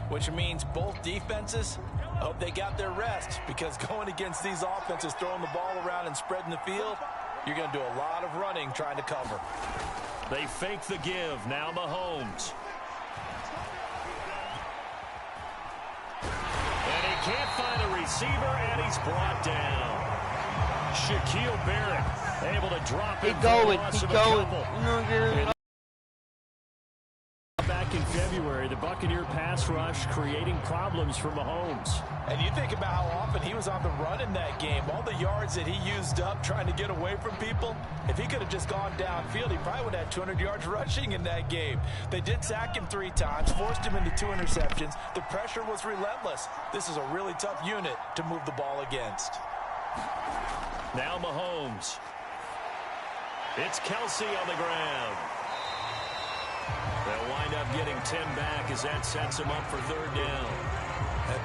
which means both defenses hope they got their rest, because going against these offenses, throwing the ball around and spreading the field, you're going to do a lot of running trying to cover. They fake the give. Now Mahomes. And he can't find a receiver, and he's brought down. Shaquille Barrett able to drop it. Keep going. Keep going. Back in February, the Buccaneer pass rush creating problems for Mahomes. And you think about how often he was on the run in that game. All the yards that he used up trying to get away from people. If he could have just gone downfield, he probably would have had 200 yards rushing in that game. They did sack him 3 times, forced him into 2 interceptions. The pressure was relentless. This is a really tough unit to move the ball against. Now Mahomes. It's Kelsey on the ground. They'll wind up getting 10 back as that sets them up for 3rd down.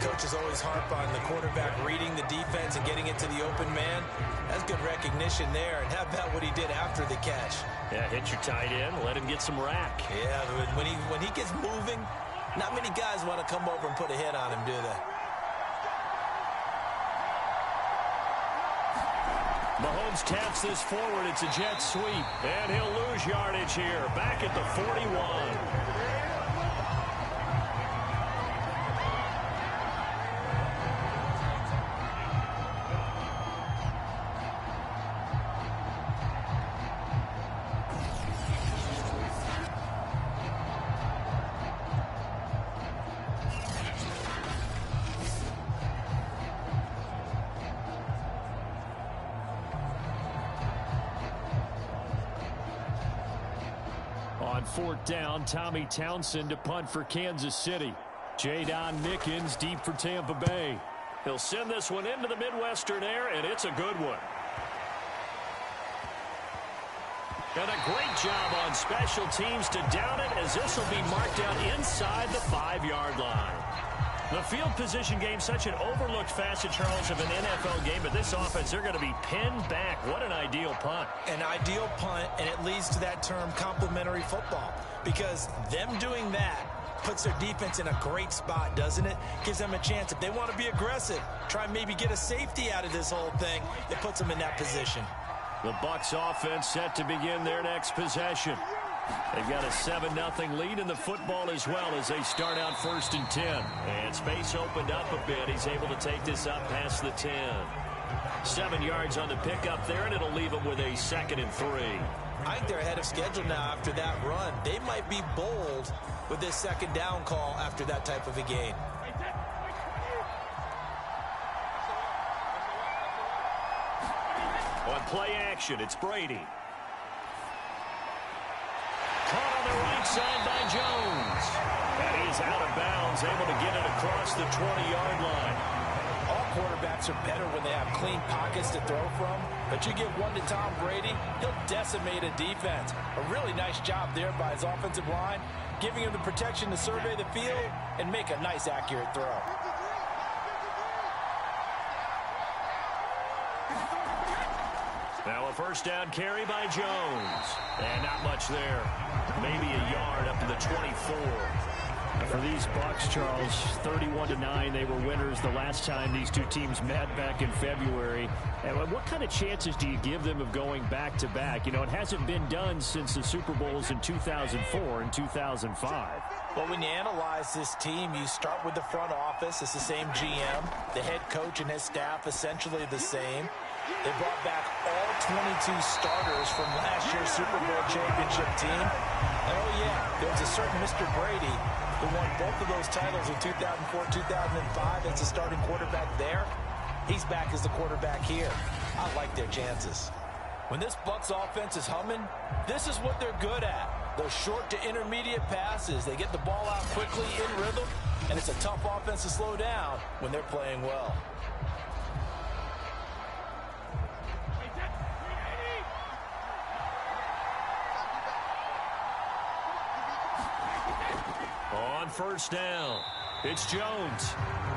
Coaches always harp on the quarterback reading the defense and getting it to the open man. That's good recognition there. And how about what he did after the catch? Yeah, hit your tight end, let him get some rack. Yeah, when he gets moving, not many guys want to come over and put a hit on him, do they? Mahomes taps this forward. It's a jet sweep. And he'll lose yardage here. Back at the 41. On 4th down, Tommy Townsend to punt for Kansas City. Jadon Mickens deep for Tampa Bay. He'll send this one into the Midwestern air, and it's a good one. And a great job on special teams to down it, as this will be marked out inside the 5-yard line. The field position game, such an overlooked facet, Charles, of an NFL game, but this offense, they're going to be pinned back. What an ideal punt. An ideal punt, and it leads to that term complementary football, because them doing that puts their defense in a great spot, doesn't it? Gives them a chance. If they want to be aggressive, try and maybe get a safety out of this whole thing, it puts them in that position. The Bucs offense set to begin their next possession. They've got a 7-0 lead in the football as well as they start out 1st and 10. And space opened up a bit. He's able to take this up past the 10. 7 yards on the pickup there, and it'll leave them with a 2nd and 3. I think they're ahead of schedule now after that run. They might be bold with this 2nd down call after that type of a gain. On play action, it's Brady. Caught on the right side by Jones. And he's out of bounds, able to get it across the 20-yard line. All quarterbacks are better when they have clean pockets to throw from, but you give one to Tom Brady, he'll decimate a defense. A really nice job there by his offensive line, giving him the protection to survey the field and make a nice, accurate throw. Now a 1st down carry by Jones. And not much there. Maybe a yard up to the 24. For these Bucs, Charles, 31-9, they were winners the last time these two teams met back in February. And what kind of chances do you give them of going back-to-back? You know, it hasn't been done since the Super Bowls in 2004 and 2005. Well, when you analyze this team, you start with the front office. It's the same GM. The head coach and his staff essentially the same. They brought back all 22 starters from last year's Super Bowl championship team. And oh, yeah, there was a certain Mr. Brady who won both of those titles in 2004, 2005 as the starting quarterback there. He's back as the quarterback here. I like their chances. When this Bucs offense is humming, this is what they're good at. Those short to intermediate passes. They get the ball out quickly in rhythm, and it's a tough offense to slow down when they're playing well. On 1st down, it's Jones.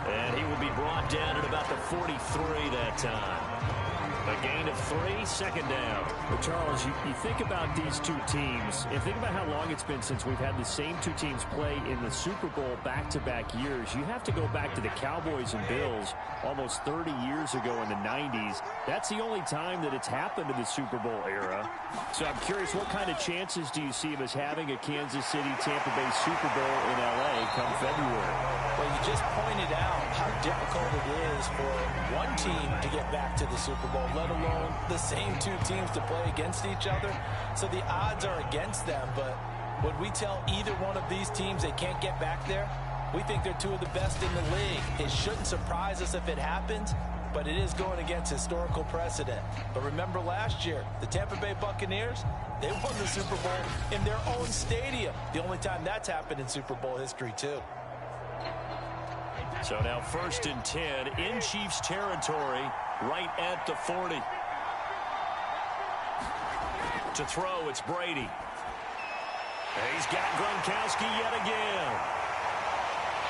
And he will be brought down at about the 43 that time. A gain of 3, second down. But Charles, you think about these two teams, and think about how long it's been since we've had the same two teams play in the Super Bowl back-to-back years. You have to go back to the Cowboys and Bills almost 30 years ago in the 90s. That's the only time that it's happened in the Super Bowl era. So I'm curious, what kind of chances do you see of us having a Kansas City-Tampa Bay Super Bowl in L.A. come February? Well, you just pointed out how difficult it is for one team to get back to the Super Bowl, let alone the same two teams to play against each other. So the odds are against them, but would we tell either one of these teams they can't get back there? We think they're two of the best in the league. It shouldn't surprise us if it happens, but it is going against historical precedent. But remember last year, the Tampa Bay Buccaneers, they won the Super Bowl in their own stadium. The only time that's happened in Super Bowl history, too. So now 1st and 10 in Chiefs territory, right at the 40. To throw, it's Brady. He's got Gronkowski yet again.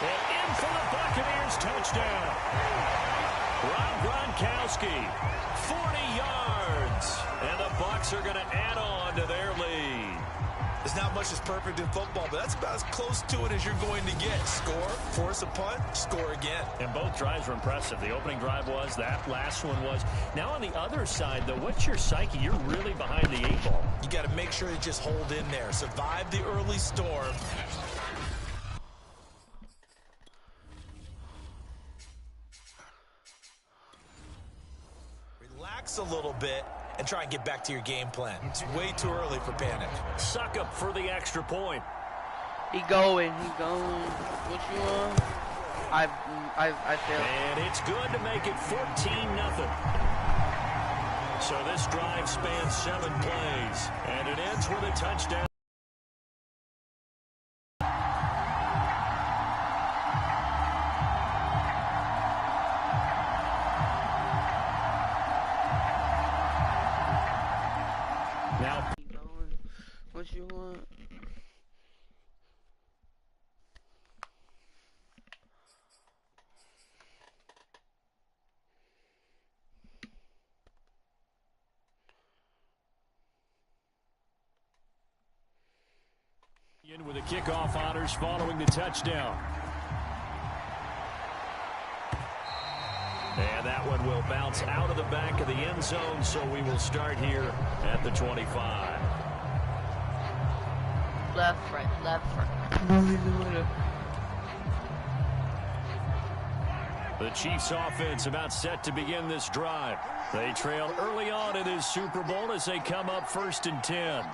And in for the Buccaneers, touchdown. Rob Gronkowski, 40 yards. And the Bucs are going to add on to their lead. There's not much that's perfect in football, but that's about as close to it as you're going to get. Score, force a punt, score again. And both drives were impressive. The opening drive was, that last one was. Now on the other side, though, what's your psyche? You're really behind the 8 ball. You got to make sure you just hold in there. Survive the early storm. Relax a little bit and try and get back to your game plan. It's way too early for panic. Suck up for the extra point. He going. What you want? I failed. And it's good to make it 14-0. So this drive spans 7 plays, and it ends with a touchdown. Now, what you want? in with the kickoff honors following the touchdown. And that one will bounce out of the back of the end zone, so we will start here at the 25. Left, right. The Chiefs offense about set to begin this drive. They trailed early on in this Super Bowl as they come up 1st and 10.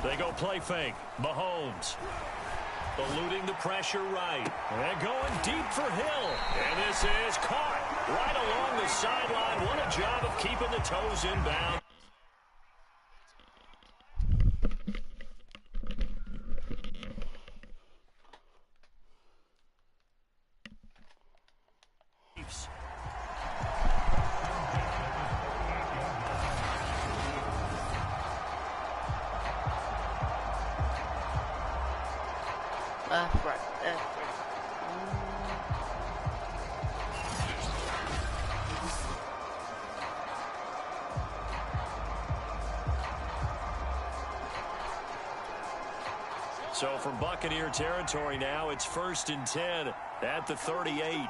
They go play fake. Mahomes eluding the pressure right. And going deep for Hill. And this is caught right along the sideline. What a job of keeping the toes inbound. Left, right. So from Buccaneer territory now, it's 1st and 10 at the 38.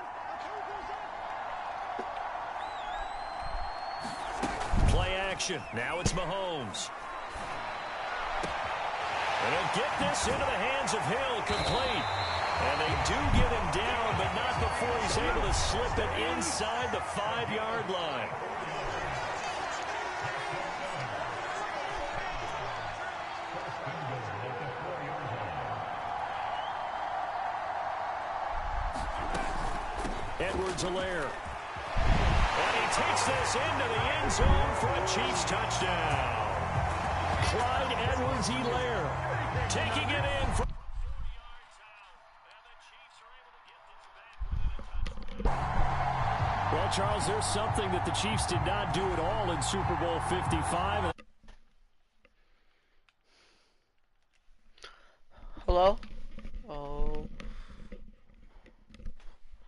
Play action. Now it's Mahomes. And he'll get this into the hands of Hill, complete. And they do get him down, but not before he's able to slip it inside the 5-yard line. Edwards-Helaire. And he takes this into the end zone for a Chiefs touchdown. Clyde Edwards-Helaire taking it in for 4 yards out. And the Chiefs are able to get this back. Well, Charles, there's something that the Chiefs did not do at all in Super Bowl 55. Hello? Oh.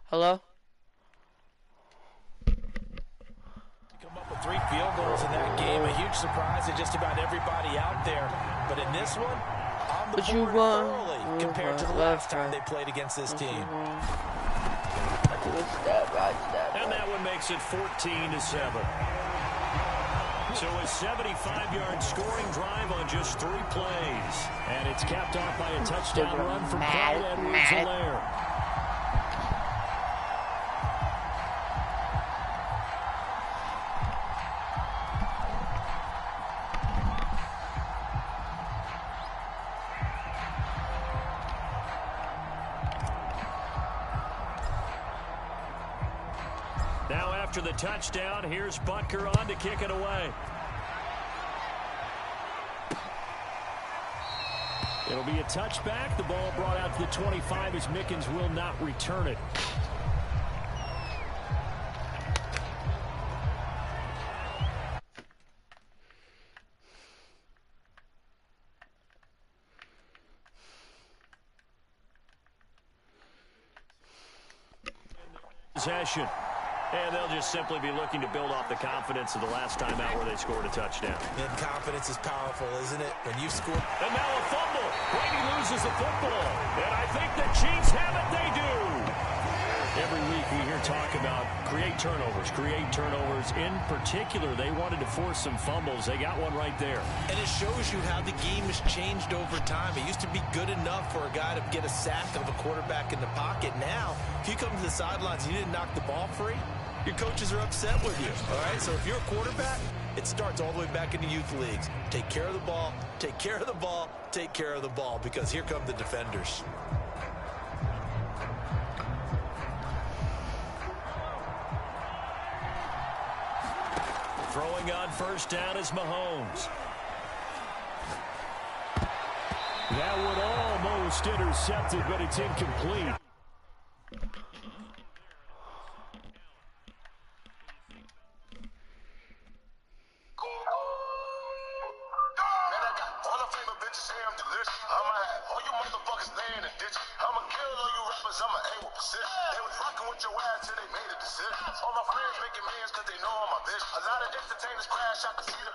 Hello? Come up with 3 field goals in that game. A huge surprise to just about everybody out there. But in this one, on the board early compared to the last time they played against this team. And that one makes it 14-7. So a 75-yard scoring drive on just 3 plays. And it's capped off by a touchdown run from Clyde Edwards-Helaire. Now after the touchdown, here's Butker on to kick it away. It'll be a touchback. The ball brought out to the 25 as Mickens will not return it. Possession. And they'll just simply be looking to build off the confidence of the last time out where they scored a touchdown. And confidence is powerful, isn't it? When you score. And now a fumble. Brady loses the football. And I think the Chiefs have it. They do. Every week we hear talk about create turnovers. In particular, they wanted to force some fumbles. They got one right there. And it shows you how the game has changed over time. It used to be good enough for a guy to get a sack of a quarterback in the pocket. Now, if you come to the sidelines and you didn't knock the ball free, your coaches are upset with you, all right? So if you're a quarterback, it starts all the way back in the youth leagues. Take care of the ball, take care of the ball, take care of the ball, because here come the defenders. Throwing on first down is Mahomes. That one almost intercepted, but it's incomplete. All my friends making millions cause they know I'm a bitch. A lot of entertainers crash out to see the